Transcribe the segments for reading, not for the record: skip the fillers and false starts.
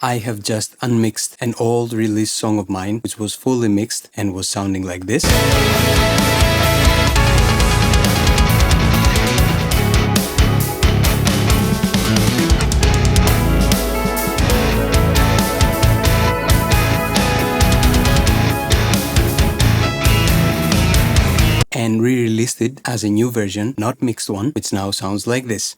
I have just unmixed an old release song of mine, which was fully mixed and was sounding like this. And re-released it as a new version, not mixed one, which now sounds like this.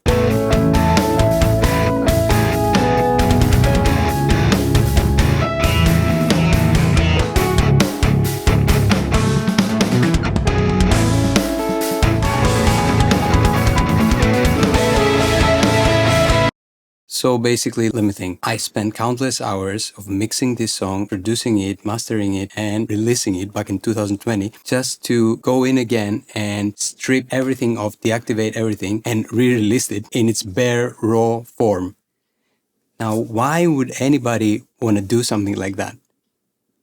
So basically, let me think. I spent countless hours of mixing this song, producing it, mastering it, and releasing it back in 2020 just to go in again and strip everything off, deactivate everything, and re-release it in its bare, raw form. Now, why would anybody want to do something like that?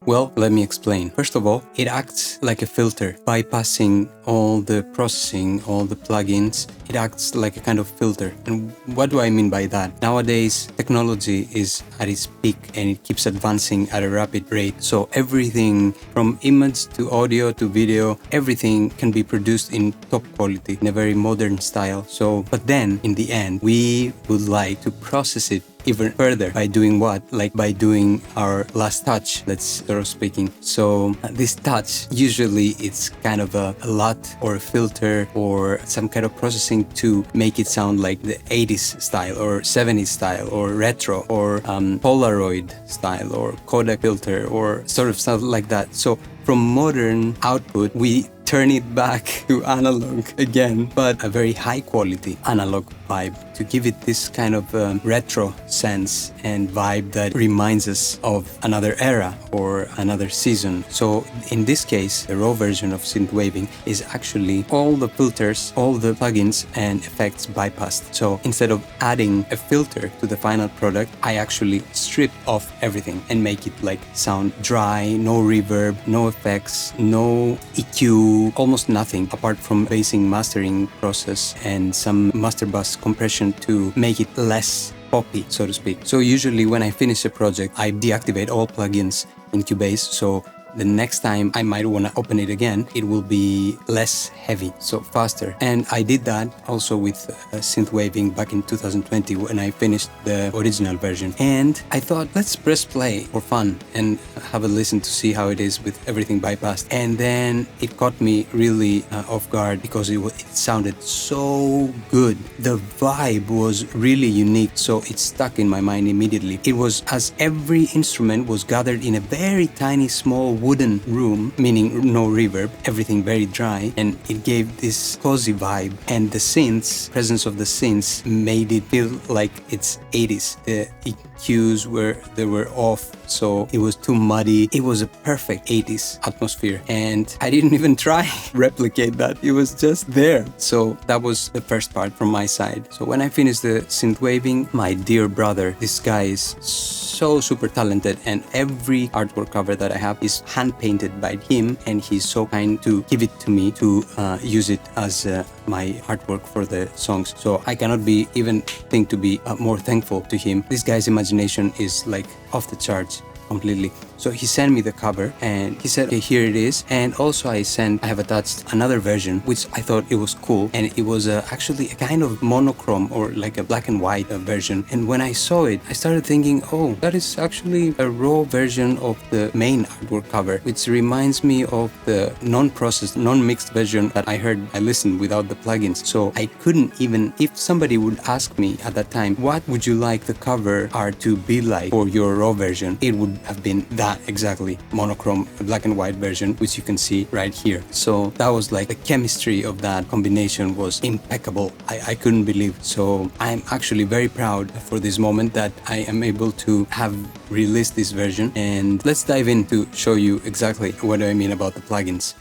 Well, let me explain. First of all, it acts like a filter, bypassing all the processing, all the plugins. It acts like a kind of filter. And what do I mean by that? Nowadays, technology is at its peak and it keeps advancing at a rapid rate. So everything from image to audio to video, everything can be produced in top quality, in a very modern style. But then in the end, we would like to process it even further by doing what? Like by doing our last touch, let's sort of speaking. So this touch, usually it's kind of a LUT or a filter or some kind of processing to make it sound like the 80s style or 70s style or retro or Polaroid style or Kodak filter or sort of stuff like that. So from modern output, we turn it back to analog again, but a very high quality analog vibe to give it this kind of retro sense and vibe that reminds us of another era or another season. So in this case, the raw version of Synthwaving is actually all the filters, all the plugins and effects bypassed. So instead of adding a filter to the final product, I actually strip off everything and make it like sound dry, no reverb, no effects, no EQ, almost nothing apart from basing mastering process and some master bus compression to make it less poppy, so to speak. So usually when I finish a project, I deactivate all plugins in Cubase. So the next time I might want to open it again, it will be less heavy, so faster. And I did that also with Synthwaving back in 2020 when I finished the original version. And I thought, let's press play for fun and have a listen to see how it is with everything bypassed. And then it caught me really off guard because it sounded so good. The vibe was really unique, so it stuck in my mind immediately. It was as every instrument was gathered in a very tiny, small wooden room, meaning no reverb, everything very dry, and it gave this cozy vibe. And the synths, presence of the synths made it feel like it's 80s. The EQs were off, so it was too muddy. It was a perfect 80s atmosphere, and I didn't even try replicate that. It was just there. So that was the first part from my side. So when I finished the Synthwaving, my dear brother, this guy is so super talented, and every artwork cover that I have is hand painted by him, and he's so kind to give it to me to use it as my artwork for the songs. So I cannot even think to be more thankful to him. This guy's imagination is like off the charts completely. So he sent me the cover and he said, okay, here it is. And also I have attached another version, which I thought it was cool. And it was actually a kind of monochrome or like a black and white version. And when I saw it, I started thinking, oh, that is actually a raw version of the main artwork cover, which reminds me of the non-processed, non-mixed version that I listened without the plugins. So I couldn't even, if somebody would ask me at that time, what would you like the cover art to be like for your raw version? It would have been that exactly, monochrome black and white version, which you can see right here. So that was like the chemistry of that combination was impeccable. I couldn't believe. So I'm actually very proud for this moment that I am able to have released this version. And let's dive in to show you exactly what I mean about the plugins.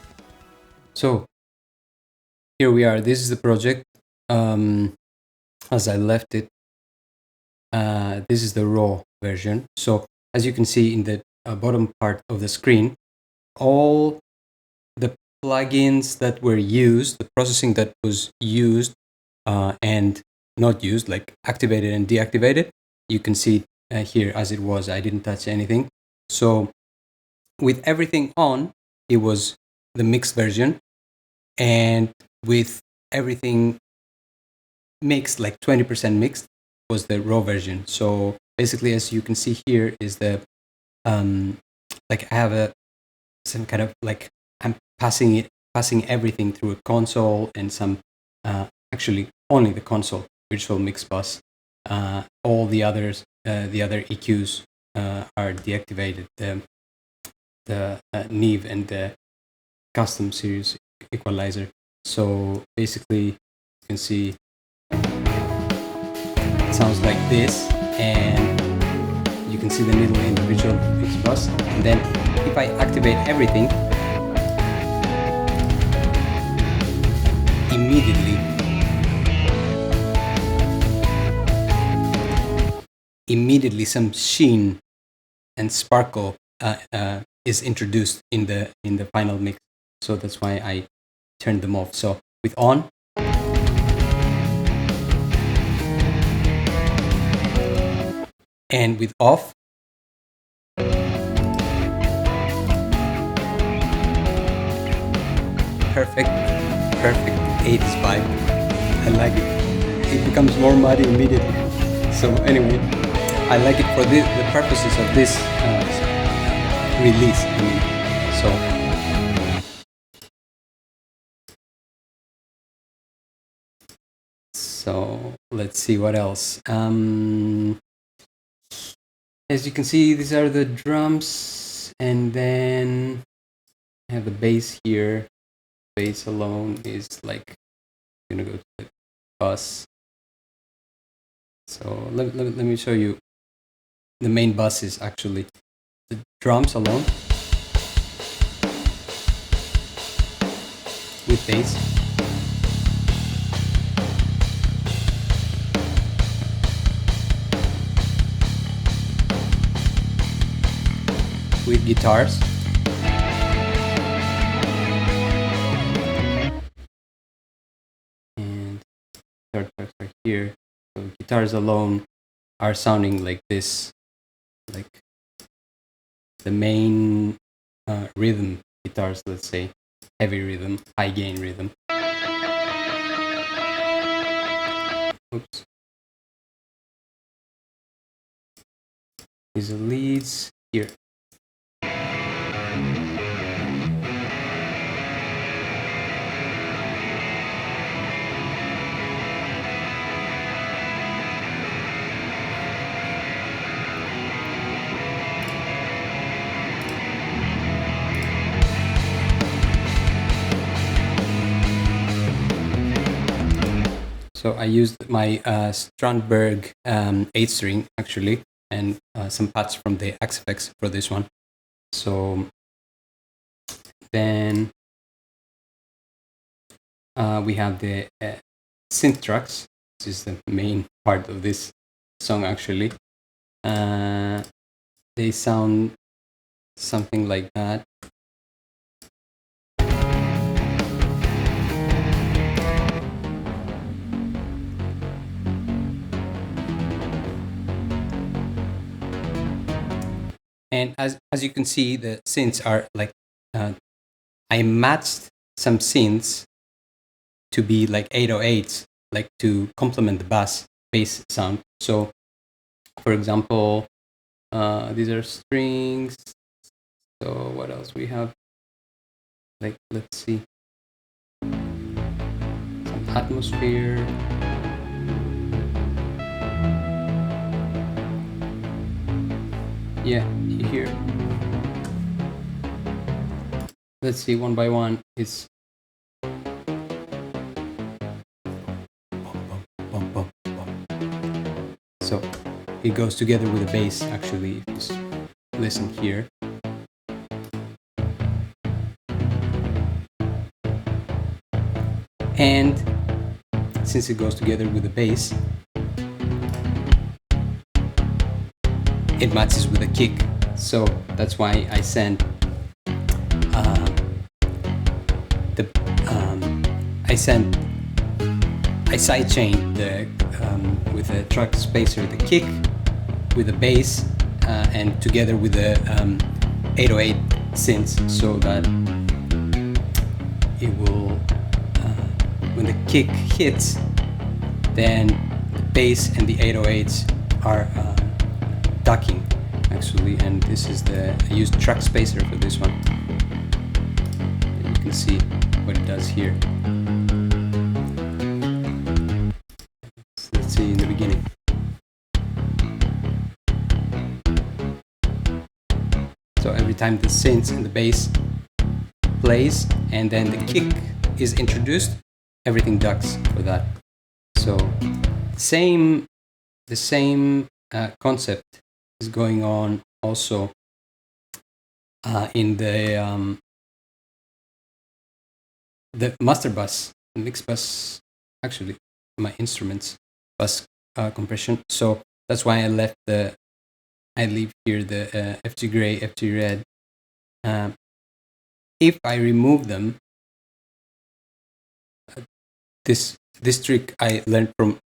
So here we are. This is the project as I left it. This is the raw version. So as you can see in the bottom part of the screen, all the plugins that were used, the processing that was used and not used, like activated and deactivated, you can see here as it was. I didn't touch anything. So with everything on, it was the mixed version, and with everything mixed, like 20% mixed, was the raw version. So basically, as you can see here, is the like I have some kind of like I'm passing everything through a console and some actually only the console virtual mix bus. All the others, the other EQs are deactivated. The Neve and the custom series equalizer. So basically, you can see it sounds like this, and you can see the middle individual mix bus. And then if I activate everything, immediately some sheen and sparkle is introduced in the final mix. So that's why I turned them off. So with on, and with off, perfect 80s vibe. I like it. It becomes more muddy immediately. So anyway, I like it for the purposes of this release. I mean, so let's see what else. As you can see, these are the drums, and then I have the bass here. Bass alone is like gonna go to the bus. So let me show you. The main bus is actually the drums alone with bass. With guitars. And third tracks are here. So guitars alone are sounding like this, like the main rhythm guitars, let's say, heavy rhythm, high gain rhythm. Oops. These are leads here. So I used my Strandberg 8-string actually, and some pads from the XFX for this one. So then we have the synth tracks. This is the main part of this song actually. They sound something like that. And as you can see, the synths are like, I matched some synths to be like 808s, like to complement the bass sound. So, for example, these are strings. So what else we have? Like, let's see, some atmosphere. Yeah, here. Let's see, one by one. It's so it goes together with the bass. Actually, if you listen here. And since it goes together with the bass, it matches with a kick. So that's why I sent I sidechained the with the track spacer the kick, with the bass and together with the 808 synths, so that it will, when the kick hits, then the bass and the 808s are ducking actually, and this is I used track spacer for this one. You can see what it does here. Let's see in the beginning. So every time the synth and the bass plays and then the kick is introduced, everything ducks for that. So the same concept is going on also in the master bus, the mix bus, actually my instruments bus compression. So that's why I leave here the FG gray, FG red. If I remove them, this trick I learned from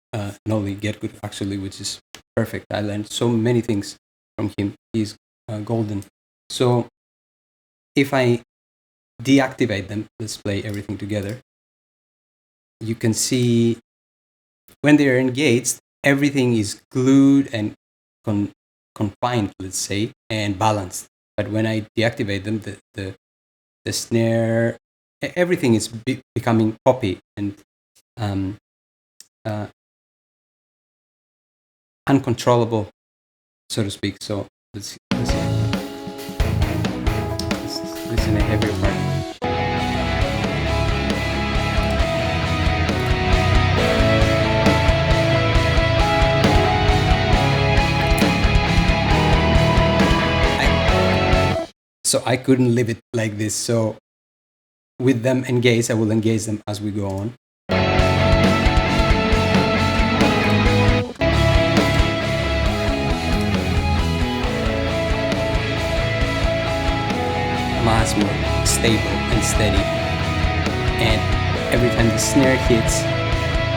Nolly Get-Good actually, which is perfect. I learned so many things from him. He's golden. So if I deactivate them, let's play everything together. You can see when they are engaged, everything is glued and confined, let's say, and balanced. But when I deactivate them, the snare, everything is becoming poppy and uncontrollable, so to speak. So let's see. This is in a heavier part. So I couldn't leave it like this. So with them engaged, I will engage them as we go on. Much more stable and steady. And every time the snare hits,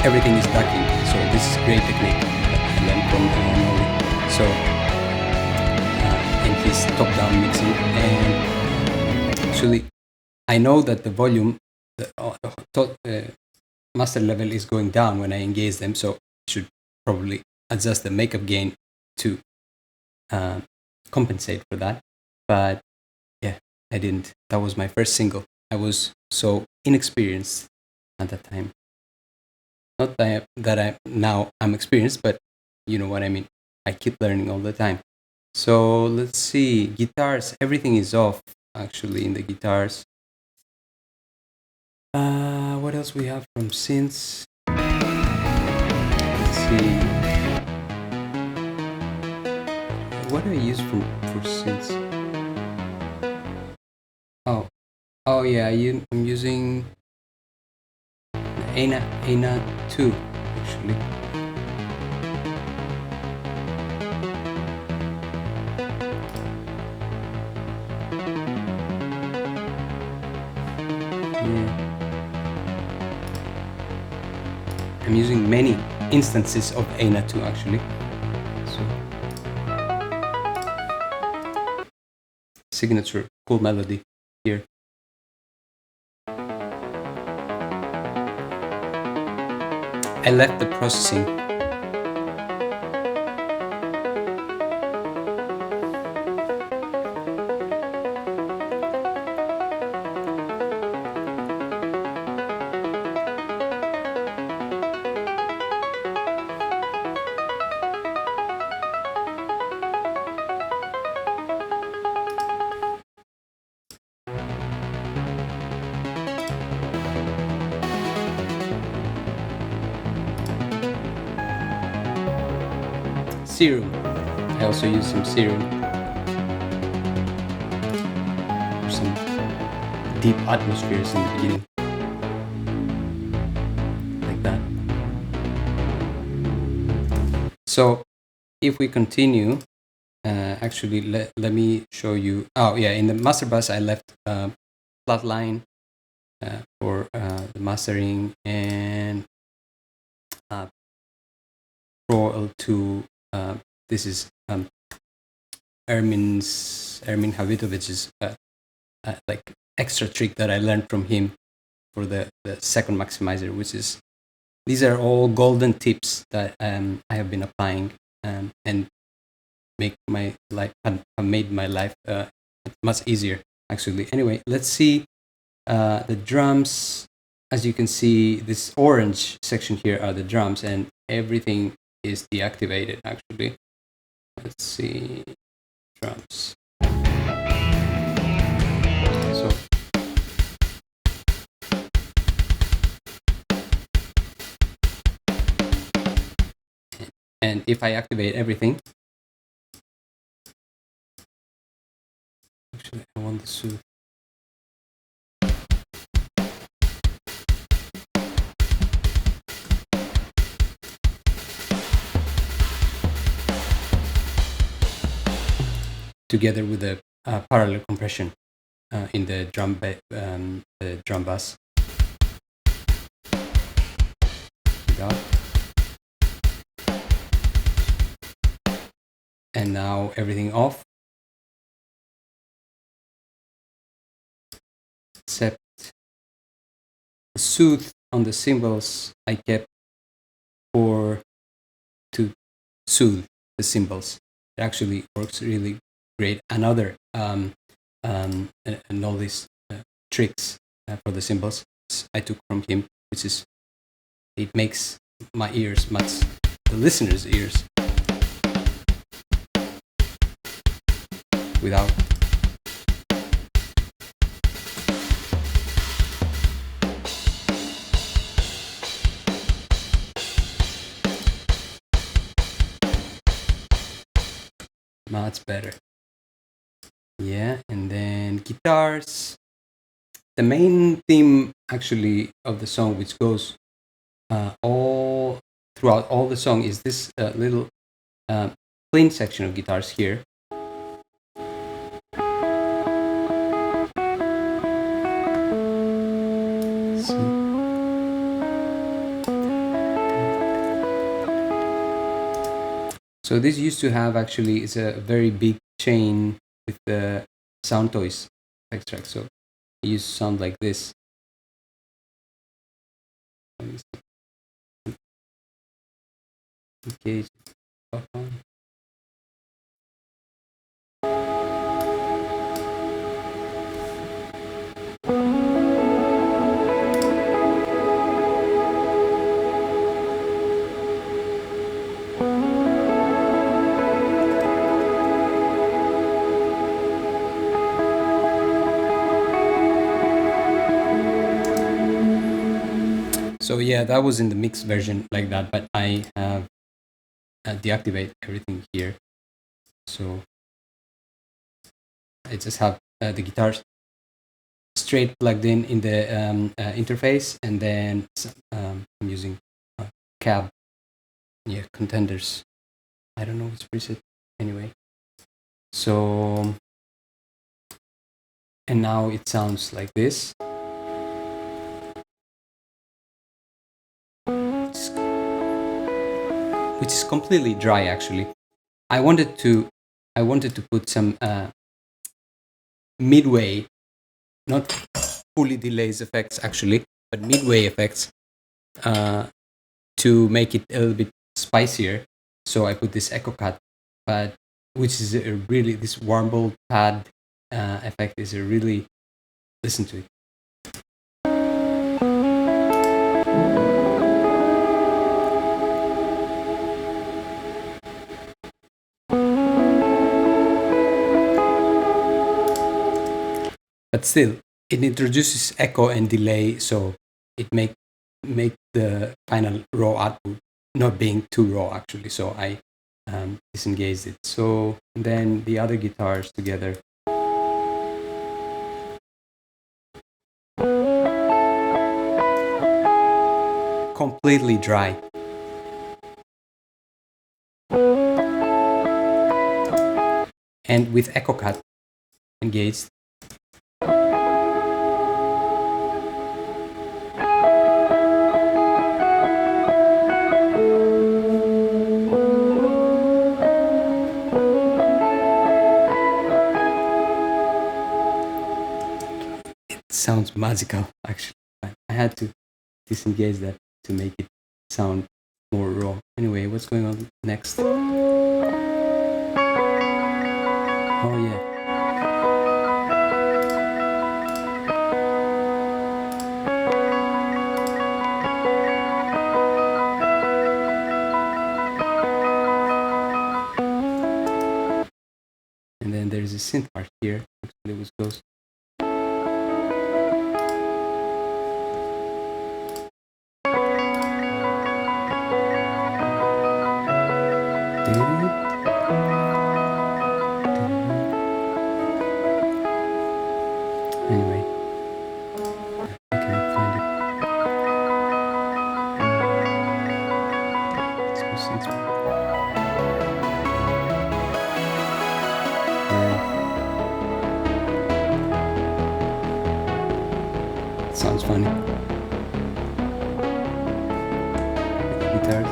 everything is ducking. So this is great technique that I learned from Nolly. So and his top-down mixing, and actually I know that the volume, the master level is going down when I engage them, so I should probably adjust the makeup gain to compensate for that. But yeah, I didn't. That was my first single. I was so inexperienced at that time. Not that I'm experienced, but you know what I mean. I keep learning all the time. So let's see, guitars, everything is off actually in the guitars. What else we have from synths? Let's see. What do I use for synths? Oh yeah, I'm using the ANA 2 actually. I'm using many instances of ANA 2 actually. So signature cool melody here. I left the processing. Serum. I also use some serum for some deep atmospheres in the beginning, like that. So if we continue, actually let me show you. Oh yeah, in the master bus I left flatline for the mastering, and Pro L2. This is Ermin Havitovic's like extra trick that I learned from him for the second maximizer, which is, these are all golden tips that I have been applying and make my life have made my life much easier actually. Anyway, let's see the drums. As you can see, this orange section here are the drums, and everything is deactivated actually. Let's see, drums. So and if I activate everything, actually I want the soothe. Together with the parallel compression in the drum bass. And now everything off, except the soothe on the cymbals I kept to soothe the cymbals. It actually works really great. Another and all these tricks for the cymbals I took from him, which is, it makes my ears much, the listener's ears, without much better. Yeah, and then guitars. The main theme actually of the song, which goes all throughout all the song, is this little clean section of guitars here. So this used to have, actually, it's a very big chain with the Sound Toys extract. So it used to sound like this. Okay. So yeah, that was in the mixed version like that, but I have deactivate everything here. So I just have the guitars straight plugged in the interface, and then I'm using cab, contenders. I don't know which preset anyway. So, and now it sounds like this. Which is completely dry actually. I wanted to put some midway, not fully delays effects actually, but midway effects to make it a little bit spicier. So I put this echo cut, but which is a really, this warble pad effect is a really, listen to it. But still, it introduces echo and delay, so it make the final raw output not being too raw actually. So I disengaged it. So then the other guitars together. Completely dry. And with echo cut engaged. sounds magical, actually. I had to disengage that to make it sound more raw. Anyway, what's going on next? Oh yeah. And then there's a synth part here, actually, which goes. Anyway, I can't find it. Let's go synth. Sounds funny. Guitars.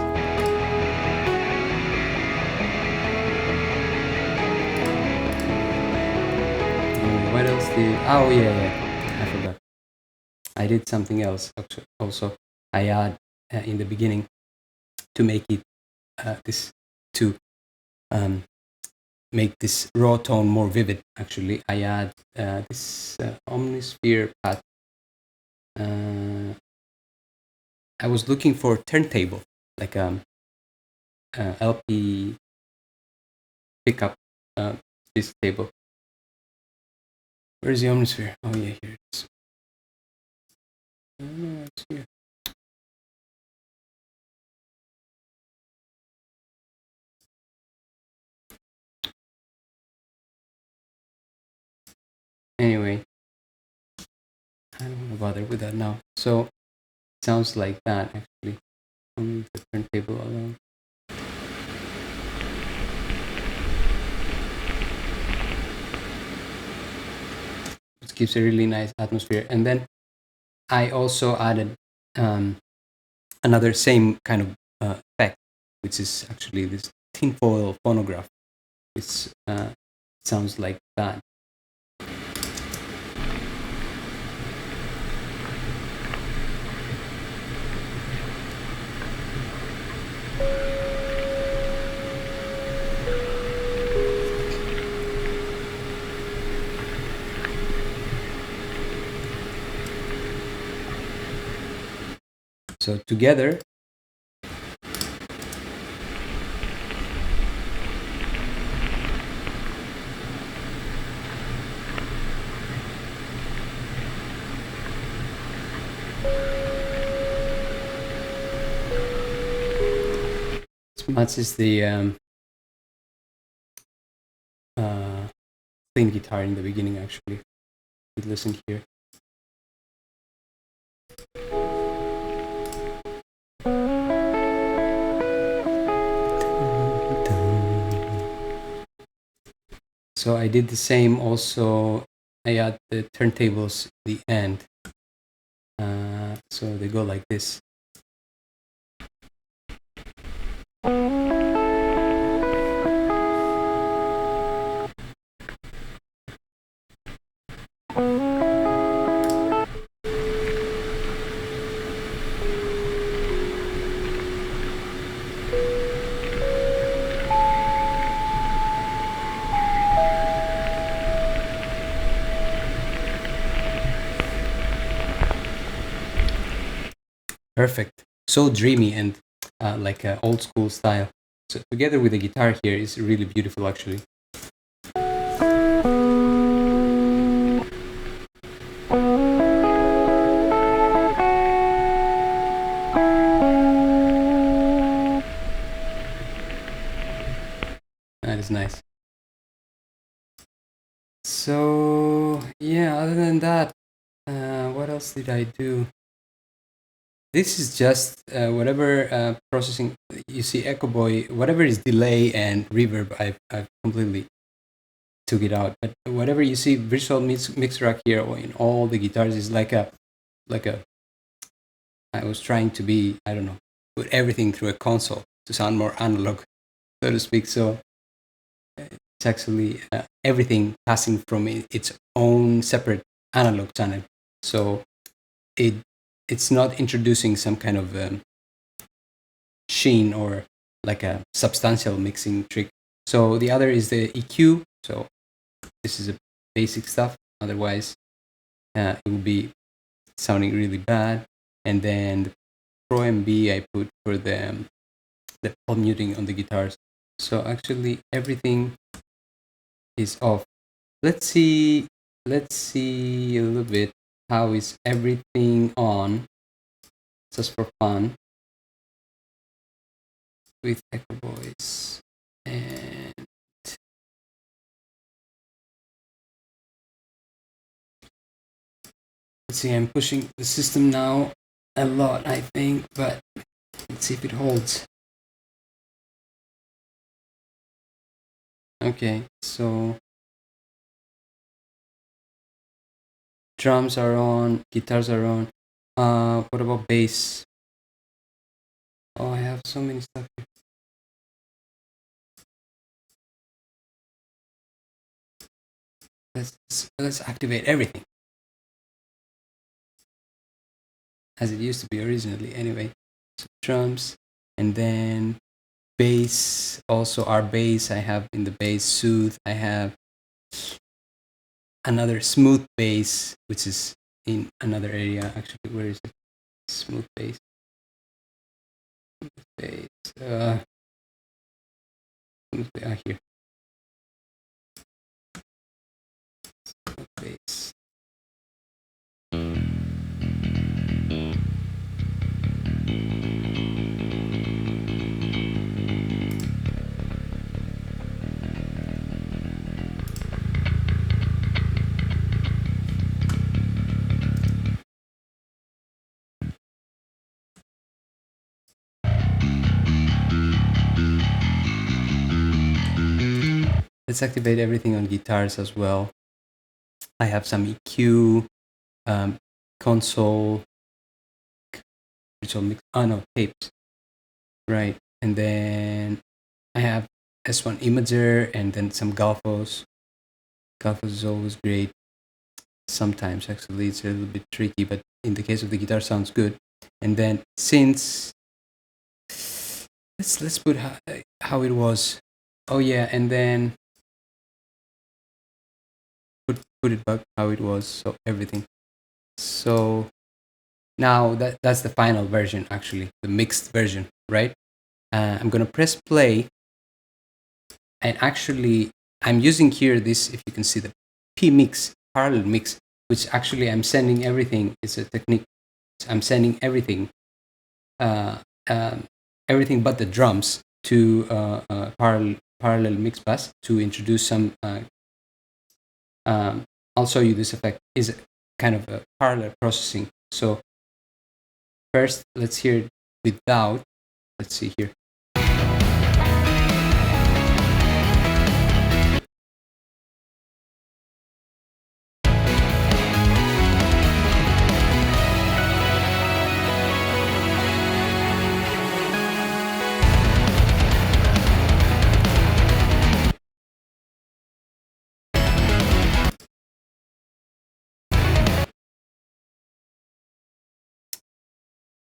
What else did? Oh yeah, I forgot. I did something else also. I add in the beginning to make it make this raw tone more vivid. Actually, I add this Omnisphere path. I was looking for a turntable, like LP pickup this table. Where's the Omnisphere? Oh yeah, here it is. No, it's here. Anyway, I don't want to bother with that now. So it sounds like that actually. I'll leave the turntable alone. It gives a really nice atmosphere. And then I also added another same kind of effect, which is actually this tinfoil phonograph. It sounds like that. So together, this matches the clean guitar in the beginning. Actually, you listen here. So I did the same also. I add the turntables at the end. So they go like this. Perfect. So dreamy and like an old school style. So together with the guitar here is really beautiful actually. That is nice. So yeah, other than that, what else did I do? This is just whatever processing you see Echo Boy, whatever is delay and reverb, I've completely took it out. But whatever you see virtual mix rack here or in all the guitars is like a I was trying to be, I don't know, put everything through a console to sound more analog, so to speak. So it's actually everything passing from its own separate analog channel So it's not introducing some kind of sheen or like a substantial mixing trick. So the other is the EQ. So this is a basic stuff. Otherwise, it would be sounding really bad. And then the Pro MB I put for the pop muting on the guitars. So actually everything is off. Let's see a little bit how is everything on, just for fun, with Echo Voice. And let's see, I'm pushing the system now a lot, I think, but let's see if it holds. Okay, so drums are on, guitars are on. What about bass? Oh, I have so many stuff here. Let's activate everything as it used to be originally. Anyway, so drums, and then bass. Also, our bass. I have in the bass Soothe. I have another smooth bass, which is in another area. Actually, where is it? Smooth bass. Smooth bass. Here. Smooth bass. Let's activate everything on guitars as well. I have some EQ, console, mix. Oh no, tapes. Right, and then I have S1 Imager, and then some Galfos. Galfos is always great. Sometimes actually it's a little bit tricky, but in the case of the guitar, sounds good. And then synths. Let's put how it was. Oh yeah, and then put it back how it was. So everything. So now that's the final version, actually, the mixed version, right? I'm gonna press play, and actually I'm using here this, if you can see, the P-mix, parallel mix, which actually I'm sending everything. It's a technique. I'm sending everything, everything but the drums to parallel mix bus to introduce some. I'll show you this effect. Is kind of a parallel processing. So first, let's hear it without. Let's see here.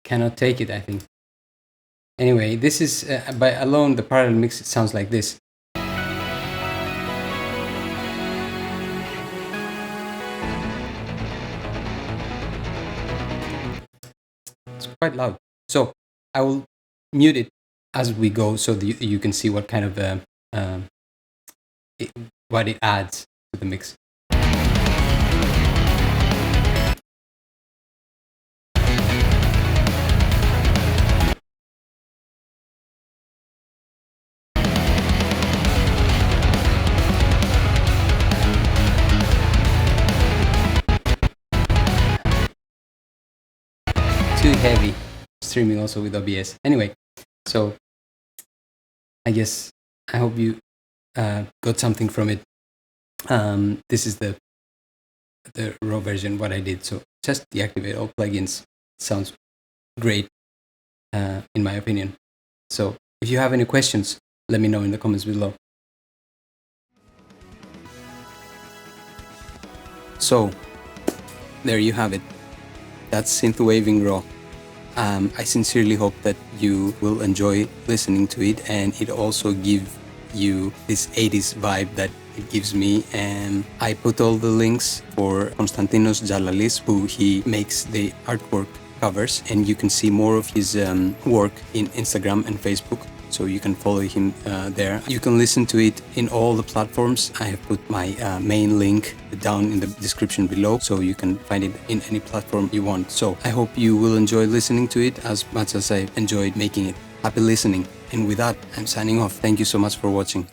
Cannot take it, I think. Anyway, this is by alone the parallel mix. It sounds like this. It's quite loud. So I will mute it as we go, so you can see what kind of what it adds to the mix. Too heavy streaming also with OBS. Anyway, so I guess I hope you got something from it. This is the raw version, what I did. So just deactivate all plugins. Sounds great, in my opinion. So if you have any questions, let me know in the comments below. So there you have it. That's Synthwaving Raw. I sincerely hope that you will enjoy listening to it, and it also gives you this 80s vibe that it gives me. And I put all the links for Konstantinos Jalalis, who he makes the artwork covers, and you can see more of his work in Instagram and Facebook, so you can follow him there. You can listen to it in all the platforms. I have put my main link down in the description below, so you can find it in any platform you want. So I hope you will enjoy listening to it as much as I enjoyed making it. Happy listening. And with that, I'm signing off. Thank you so much for watching.